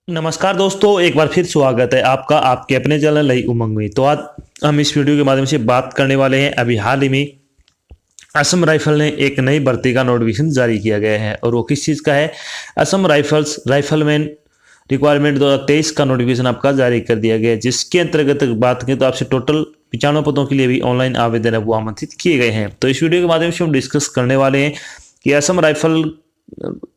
नमस्कार दोस्तों, एक बार फिर स्वागत है आपका आपके अपने चैनल नई उमंग में। तो आज हम इस वीडियो के माध्यम से बात करने वाले हैं। अभी हाल ही में असम राइफल ने एक नई भर्ती का नोटिफिकेशन जारी किया गया है और वो किस चीज़ का है। असम राइफल्स राइफलमैन रिक्वायरमेंट 2023 का नोटिफिकेशन आपका जारी कर दिया गया है, जिसके अंतर्गत बात करें तो आपसे टोटल 95 पदों के लिए भी ऑनलाइन आवेदन है वो आमंत्रित किए गए हैं। तो इस वीडियो के माध्यम से हम डिस्कस करने वाले हैं कि असम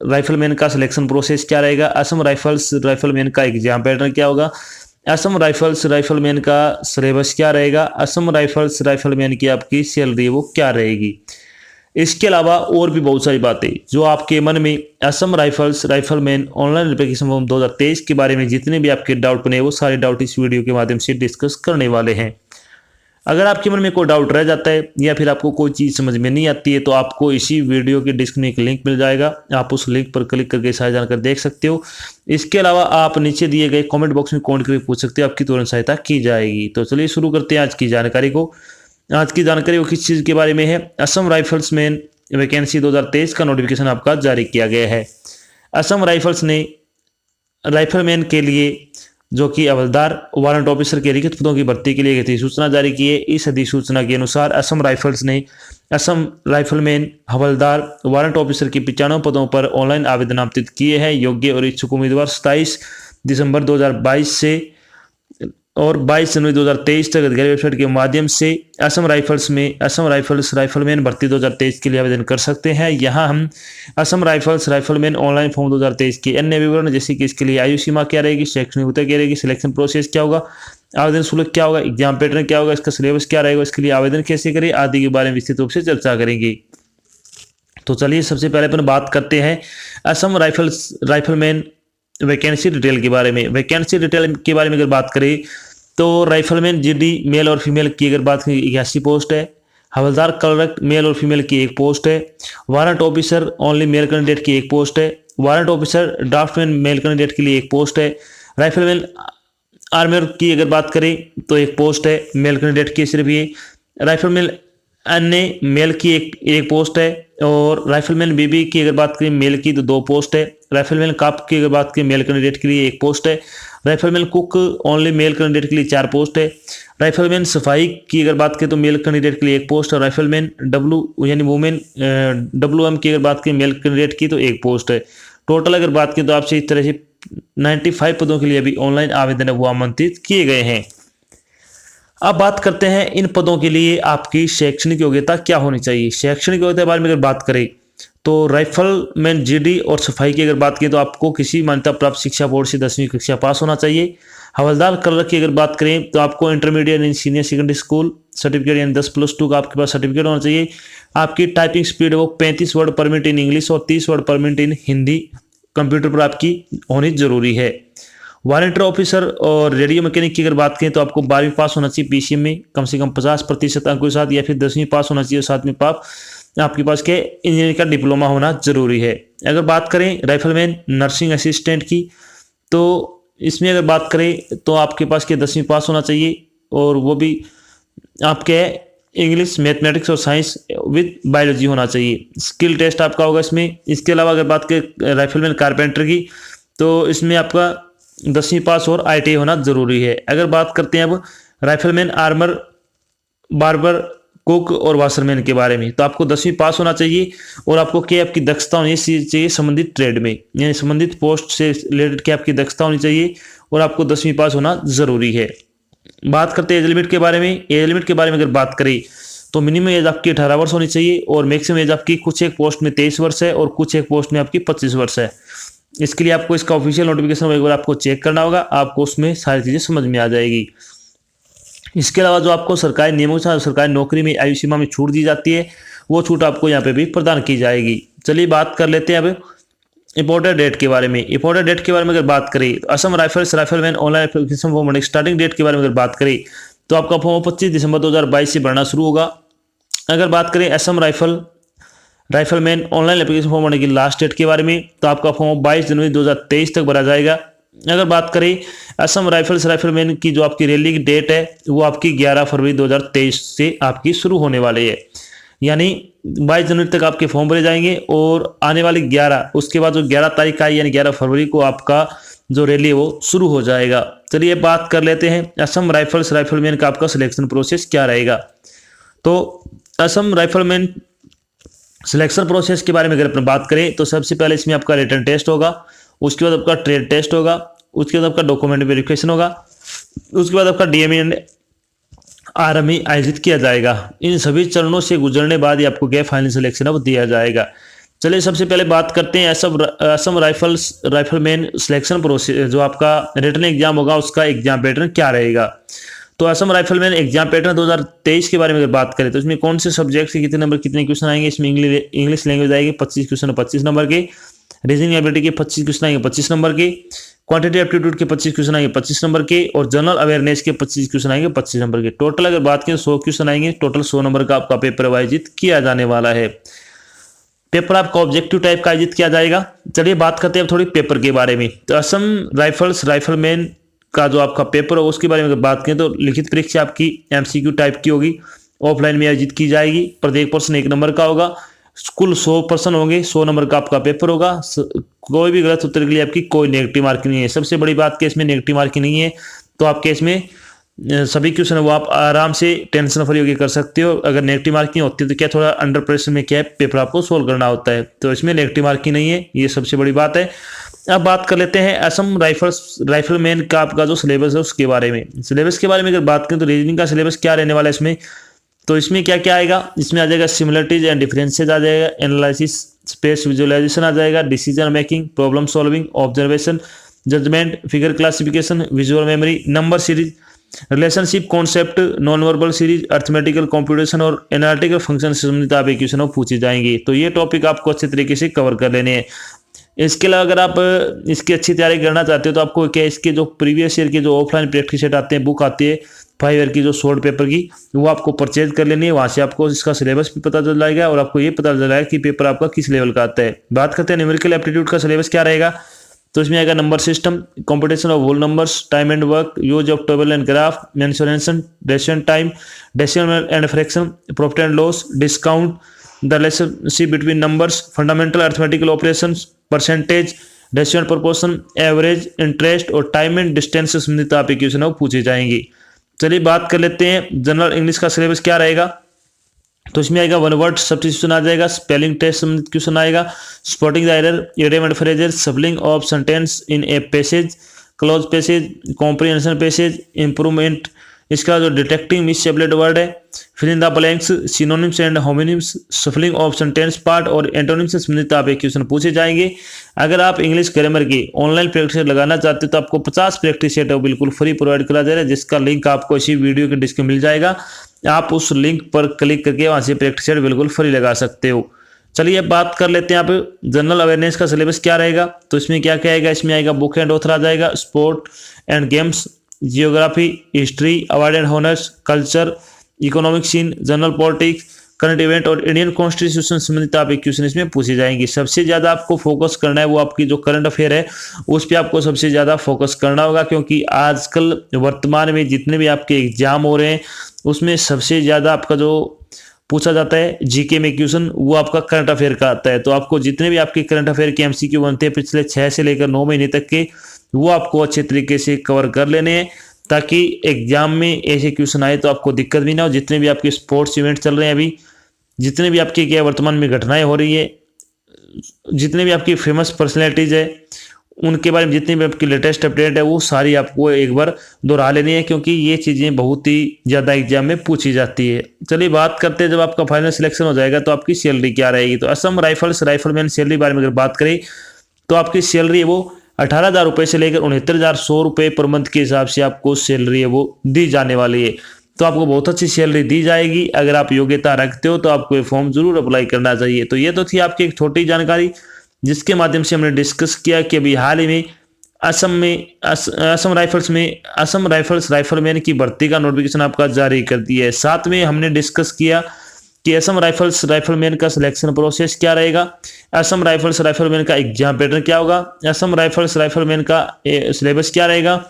राइफलमैन का सिलेक्शन प्रोसेस क्या रहेगा, असम राइफलमैन का एग्जाम पैटर्न क्या होगा, असम राइफलमैन का सिलेबस क्या रहेगा, असम राइफलमैन की आपकी सैलरी वो क्या रहेगी। इसके अलावा और भी बहुत सारी बातें जो आपके मन में Assam rifleman online application form 2023 के बारे में जितने भी आपके डाउट बने वो सारे डाउट इस वीडियो के माध्यम से डिस्कस करने वाले हैं। अगर आपके मन में कोई डाउट रह जाता है या फिर आपको कोई चीज़ समझ में नहीं आती है तो आपको इसी वीडियो के डिस्क्रिप्शन में एक लिंक मिल जाएगा, आप उस लिंक पर क्लिक करके सारी जानकारी देख सकते हो। इसके अलावा आप नीचे दिए गए कमेंट बॉक्स में कमेंट करके पूछ सकते हो, आपकी तुरंत सहायता की जाएगी। तो चलिए शुरू करते हैं आज की जानकारी को। आज की जानकारी वो किस चीज़ के बारे में है, असम राइफल्समैन वैकेंसी 2023 का नोटिफिकेशन आपका जारी किया गया है। असम राइफल्स ने राइफलमैन के लिए जो कि हवलदार वारंट ऑफिसर के रिक्त पदों की भर्ती के लिए अधिसूचना जारी की है। इस अधिसूचना के अनुसार असम राइफल्स ने असम राइफलमैन हवलदार वारंट ऑफिसर की 95 पदों पर ऑनलाइन आवेदन आमंत्रित किए हैं। योग्य और इच्छुक उम्मीदवार 27 दिसंबर 2022 से और 22 जनवरी 2023 तक अधिकारी वेबसाइट के माध्यम से असम राइफलमैन भर्ती 2023 के लिए आवेदन कर सकते हैं। यहाँ हम असम राइफलमैन ऑनलाइन फॉर्म 2023 के अन्य विवरण जैसे कि इसके लिए आयु सीमा क्या रहेगी, शैक्षणिक योग्यता क्या रहेगी, सिलेक्शन प्रोसेस क्या होगा, आवेदन शुल्क क्या होगा, एग्जाम पैटर्न क्या होगा, इसका सिलेबस क्या रहेगा, इसके लिए आवेदन कैसे करें आदि के बारे में विस्तृत रूप से चर्चा करेंगे। तो चलिए सबसे पहले अपन बात करते हैं असम राइफलमैन वैकेंसी डिटेल के बारे में। वैकेंसी डिटेल के बारे में अगर बात करें तो राइफलमैन जीडी मेल और फीमेल की अगर बात करें 81 पोस्ट है, हवलदार क्लर्क मेल और फीमेल की एक पोस्ट है, warrant officer only male candidate की एक पोस्ट है, warrant officer draftsman male candidate के लिए एक पोस्ट है, राइफलमैन आर्मर की अगर बात करें तो एक पोस्ट है मेल कैंडिडेट की सिर्फ ये, राइफलमैन अन्य मेल की एक पोस्ट है, और राइफलमैन बीबी की अगर बात करें मेल की तो 2 पोस्ट है, राइफलमैन काप की अगर बात करें मेल कैंडिडेट के लिए एक पोस्ट है, rifleman cook only male candidate के लिए 4 पोस्ट है, राइफलमैन सफाई की अगर बात करें तो मेल कैंडिडेट के लिए एक पोस्ट है, राइफलमैन डब्ल्यू यानी वुमेन WM की अगर बात करें मेल कैंडिडेट की तो एक पोस्ट है। टोटल अगर बात करें तो आपसे इस तरह से 95 पदों के लिए अभी ऑनलाइन आवेदन है वो आमंत्रित किए गए हैं। अब बात करते हैं इन पदों के लिए आपकी शैक्षणिक योग्यता क्या होनी चाहिए। शैक्षणिक योग्यता के बारे में अगर बात करें तो राइफलमैन जीडी और सफाई की अगर बात करें तो आपको किसी मान्यता प्राप्त शिक्षा बोर्ड से 10वीं कक्षा पास होना चाहिए। हवलदार क्लर्क की अगर बात करें तो आपको इंटरमीडिएट इन सीनियर सेकेंडरी स्कूल सर्टिफिकेट यानी 10+2 का आपके पास सर्टिफिकेट होना चाहिए। आपकी टाइपिंग स्पीड वो 35 वर्ड पर मिनट इन इंग्लिश और 30 वर्ड पर मिनट इन हिंदी कंप्यूटर पर आपकी होनी जरूरी है। वारंटी ऑफिसर और रेडियो मैकेनिक की अगर बात करें तो आपको 12वीं पास होना चाहिए पीसीएम में कम से कम 50% अंकों के साथ, या फिर 10वीं पास होना चाहिए और 7वीं पास आपके पास के इंजीनियरिंग का डिप्लोमा होना जरूरी है। अगर बात करें राइफलमैन नर्सिंग असिस्टेंट की तो इसमें अगर बात करें तो आपके पास के 10वीं पास होना चाहिए और वो भी आपके इंग्लिश मैथमेटिक्स और साइंस विद बायोलॉजी होना चाहिए। स्किल टेस्ट आपका होगा इसमें। इसके अलावा अगर बात करें राइफलमैन कारपेंटर की तो इसमें आपका 10वीं पास और ITI होना जरूरी है। अगर बात करते हैं अब राइफलमैन आर्मर बार्बर कुक और वाशरमैन के बारे में तो आपको 10वीं पास होना चाहिए और आपको क्या आपकी दक्षता होनी चाहिए संबंधित ट्रेड में, यानी संबंधित पोस्ट से रिलेटेड क्या आपकी दक्षता होनी चाहिए और आपको 10वीं पास होना जरूरी है। बात करते हैं एज लिमिट के बारे में। एज लिमिट के बारे में अगर बात करें तो मिनिमम एज आपकी 18 वर्ष होनी चाहिए और मैक्सिमम एज आपकी कुछ एक पोस्ट में 23 वर्ष है और कुछ एक पोस्ट में आपकी 25 वर्ष है। इसके लिए आपको इसका ऑफिशियल नोटिफिकेशन एक बार आपको चेक करना होगा, आपको उसमें सारी चीज़ें समझ में आ जाएगी। इसके अलावा जो आपको सरकारी नियमों से सरकारी नौकरी में आयु सीमा में छूट दी जाती है वो छूट आपको यहाँ पे भी प्रदान की जाएगी। चलिए बात कर लेते हैं अब इंपॉर्टेंट डेट के बारे में। इंपॉर्टेंट डेट के बारे में अगर बात करें तो Assam rifleman online application form starting date के बारे में अगर बात करें तो आपका फॉर्म 25 दिसंबर 2022 से भरना शुरू होगा। अगर बात करें Assam rifleman online application form भरने की लास्ट डेट के बारे में तो आपका फॉर्म 22 जनवरी 2023 तक भरा जाएगा। अगर बात करें असम राइफलमैन की जो आपकी रैली की डेट है वो आपकी 11 फरवरी 2023 से आपकी शुरू होने वाली है, यानी 22 जनवरी तक आपके फॉर्म भरे जाएंगे और आने वाली 11 उसके बाद जो 11 तारीख आई यानी 11 फरवरी को आपका जो रैली है वो शुरू हो जाएगा। चलिए बात कर लेते हैं असम राइफल्स राइफलमैन का आपका सिलेक्शन प्रोसेस क्या रहेगा। तो असम राइफलमैन सिलेक्शन प्रोसेस के बारे में अगर अपन बात करें तो सबसे पहले इसमें आपका रिटन टेस्ट होगा, उसके बाद आपका ट्रेड टेस्ट होगा, उसके बाद आपका डॉक्यूमेंट वेरिफिकेशन होगा, उसके बाद आपका डीएमई एंड आरएमई आयोजित किया जाएगा। इन सभी चरणों से गुजरने बाद ही आपको क्या फाइनल सिलेक्शन अब दिया जाएगा। चलिए सबसे पहले बात करते हैं असम राइफलमैन सिलेक्शन प्रोसेस, जो आपका रिटन एग्जाम होगा उसका एग्जाम पैटर्न क्या रहेगा। तो असम राइफलमैन एग्जाम पैटर्न 2023 के बारे में अगर बात करें तो इसमें कौन से सब्जेक्ट के कितने नंबर कितने क्वेश्चन आएंगे। इसमें इंग्लिश लैंग्वेज आएगी 25 क्वेश्चन 25 नंबर के, रीजनिंग एबिलिटी के 25 क्वेश्चन आएंगे 25 नंबर के, क्वांटिटी एप्टीट्यूड के 25 क्वेश्चन आएंगे 25 नंबर के, और जनरल अवेयरनेस के 25 क्वेश्चन आएंगे 25 नंबर के। टोटल अगर बात करें 100 क्वेश्चन आएंगे, टोटल 100 नंबर का आपका पेपर आयोजित किया जाने वाला है। पेपर आपका ऑब्जेक्टिव टाइप का आयोजित किया जाएगा। चलिए बात करते हैं थोड़ी पेपर के बारे में। तो असम राइफलमैन का जो आपका पेपर हो उसके बारे में अगर बात करें तो लिखित परीक्षा आपकी एमसीक्यू टाइप की होगी, ऑफलाइन में आयोजित की जाएगी। प्रत्येक पर्सन 1 नंबर का होगा, कुल 100 पर्सन होंगे, 100 नंबर का आपका पेपर होगा। कोई भी गलत उत्तर के लिए आपकी कोई नेगेटिव मार्किंग नहीं है। सबसे बड़ी बात कि इसमें नेगेटिव मार्किंग नहीं है, तो आपके इसमें सभी क्वेश्चन वो आप आराम से टेंशन फ्री होकर कर सकते हो। अगर नेगेटिव मार्किंग होती है तो क्या थोड़ा अंडर प्रेशर में क्या है पेपर आपको सोल्व करना होता है, तो इसमें नेगेटिव मार्किंग नहीं है, ये सबसे बड़ी बात है। अब बात कर लेते हैं असम राइफलमैन का आपका जो सिलेबस है उसके बारे में। सिलेबस के बारे में अगर बात करें तो रीजनिंग का सिलेबस क्या रहने वाला है इसमें, तो इसमें क्या क्या आएगा। इसमें आ जाएगा सिमिलरिटीज एंड डिफरेंसेज आ जाएगा, एनालिसिस, स्पेस विजुअलाइजेशन आ जाएगा, decision making, problem solving, observation, judgement, figure classification, visual memory, number series, relationship concept, non verbal series, arithmetical computation और एनालिटिकल फंक्शन से संबंधित आप क्वेश्चन पूछे जाएंगे। तो ये टॉपिक आपको अच्छे तरीके से कवर कर लेने हैं। इसके अलावा अगर आप इसकी अच्छी तैयारी करना चाहते हो तो आपको क्या इसके जो प्रीवियस ईयर के जो ऑफलाइन प्रैक्टिस सेट आते हैं, बुक आती है 5 ईयर की जो शॉर्ट पेपर की, वो आपको परचेज कर लेनी है। वहाँ से आपको इसका सिलेबस भी पता चल जाएगा और आपको ये पता चल जाएगा कि पेपर आपका किस लेवल का आता है। बात करते हैं न्यूमेरिकल एप्टीट्यूड का सिलेबस क्या रहेगा, तो इसमें आएगा number system, computation of whole numbers, time and work, use of table and graph, mensuration, decimal time, decimal and fraction, profit and loss, discount, the relationship between numbers, fundamental arithmetical operations, percentage, ratio proportion, average, interest और time and distance से संबंधित आप question वो पूछे जाएंगे। चलिए बात कर लेते हैं जनरल इंग्लिश का सिलेबस क्या रहेगा। तो इसमें आएगा 1 वर्ड सब्स्टिट्यूशन आ जाएगा, स्पेलिंग टेस्ट संबंधित क्वेश्चन आएगा, spotting the error, idiom and phrases, shuffling of sentence in a passage, cloze passage, comprehension passage, improvement, इसका जो डिटेक्टिंग मिससेबलेड वर्ड है, fill in the blanks, synonyms and homonyms, shuffling of sentence part और antonyms से संबंधित आप question पूछे जाएंगे। अगर आप इंग्लिश ग्रामर की ऑनलाइन प्रैक्टिस सेट लगाना चाहते हो तो आपको 50 प्रैक्टिस सेट है बिल्कुल फ्री प्रोवाइड करा जा रहा है, जिसका लिंक आपको इसी वीडियो के डिस्क्रिप्शन में मिल जाएगा। आप उस लिंक पर क्लिक करके वहां से प्रैक्टिस सेट बिल्कुल फ्री लगा सकते हो। चलिए बात कर लेते हैं आप जनरल अवेयरनेस का सिलेबस क्या रहेगा। तो इसमें क्या क्या आएगा, इसमें आएगा बुक एंड ऑथर आ जाएगा, sport and games, geography, history, award and honours, culture, economic scene, general politics, current event और इंडियन कॉन्स्टिट्यूशन संबंधित आप क्वेश्चन इसमें पूछे जाएंगे। सबसे ज्यादा आपको फोकस करना है वो आपकी जो करंट अफेयर है उस पर आपको सबसे ज्यादा फोकस करना होगा, क्योंकि आजकल वर्तमान में जितने भी आपके एग्जाम हो रहे हैं उसमें सबसे ज्यादा आपका जो पूछा जाता है जीके में क्वेश्चन वो आपका करंट अफेयर का आता है। तो आपको जितने भी आपके करंट अफेयर के एमसीक्यू बनते हैं पिछले 6 से लेकर 9 महीने तक के, वो आपको अच्छे तरीके से कवर कर लेने हैं ताकि एग्जाम में ऐसे क्वेश्चन आए तो आपको दिक्कत भी ना हो। जितने भी आपके स्पोर्ट्स इवेंट चल रहे हैं अभी, जितने भी आपकी क्या वर्तमान में घटनाएं हो रही है, जितने भी आपकी फेमस पर्सनैलिटीज है उनके बारे में जितनी भी आपकी लेटेस्ट अपडेट है वो सारी आपको एक बार दोहरा लेनी है, क्योंकि ये चीज़ें बहुत ही ज़्यादा एग्जाम में पूछी जाती है। चलिए बात करते हैं जब आपका फाइनल सिलेक्शन हो जाएगा तो आपकी सैलरी क्या रहेगी। तो असम राइफलमैन सैलरी बारे में अगर बात करें तो आपकी सैलरी है वो 18,000 रुपये से लेकर 69,100 रुपये पर मंथ के हिसाब से आपको सैलरी है वो दी जाने वाली है। तो आपको बहुत अच्छी सैलरी दी जाएगी। अगर आप योग्यता रखते हो तो आपको ये फॉर्म जरूर अप्लाई करना चाहिए। तो ये तो थी आपकी एक छोटी जानकारी जिसके माध्यम से हमने डिस्कस किया कि अभी हाल ही में असम राइफलमैन की भर्ती का नोटिफिकेशन आपका जारी कर दिया है। साथ में हमने डिस्कस किया कि असम राइफलमैन का सिलेक्शन प्रोसेस क्या रहेगा, असम राइफलमैन का एग्जाम पैटर्न क्या होगा, असम राइफलमैन का सिलेबस क्या रहेगा,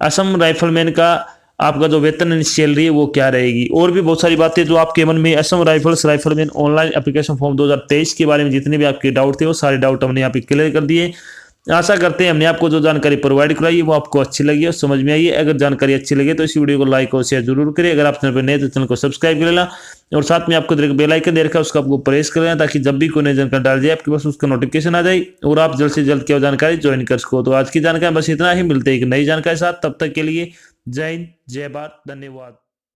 असम राइफलमैन का आपका जो वेतन सैलरी है वो क्या रहेगी, और भी बहुत सारी बातें जो आपके मन में Assam rifleman online application form 2023 के बारे में जितने भी आपके डाउट थे वो सारे डाउट हमने यहाँ पे क्लियर कर दिए। आशा करते हैं हमने आपको जो जानकारी प्रोवाइड कराई है वो आपको अच्छी लगी और समझ में आई है। अगर जानकारी अच्छी लगी तो इस वीडियो को लाइक और शेयर जरूर करिए। अगर आप चैनल पर नए तो चैनल को सब्सक्राइब कर लेना और साथ में आपको बेल आइकन दे रखा है उसको आपको प्रेस कर लेना ताकि जब भी कोई नई जानकारी डाल जाए आपके पास उसका नोटिफिकेशन आ जाए और आप जल्द से जल्द क्या जानकारी ज्वाइन कर सको। तो आज की जानकारी बस इतना ही, मिलते हैं एक नई जानकारी के साथ, तब तक के लिए जय हिंद, जय भारत, धन्यवाद।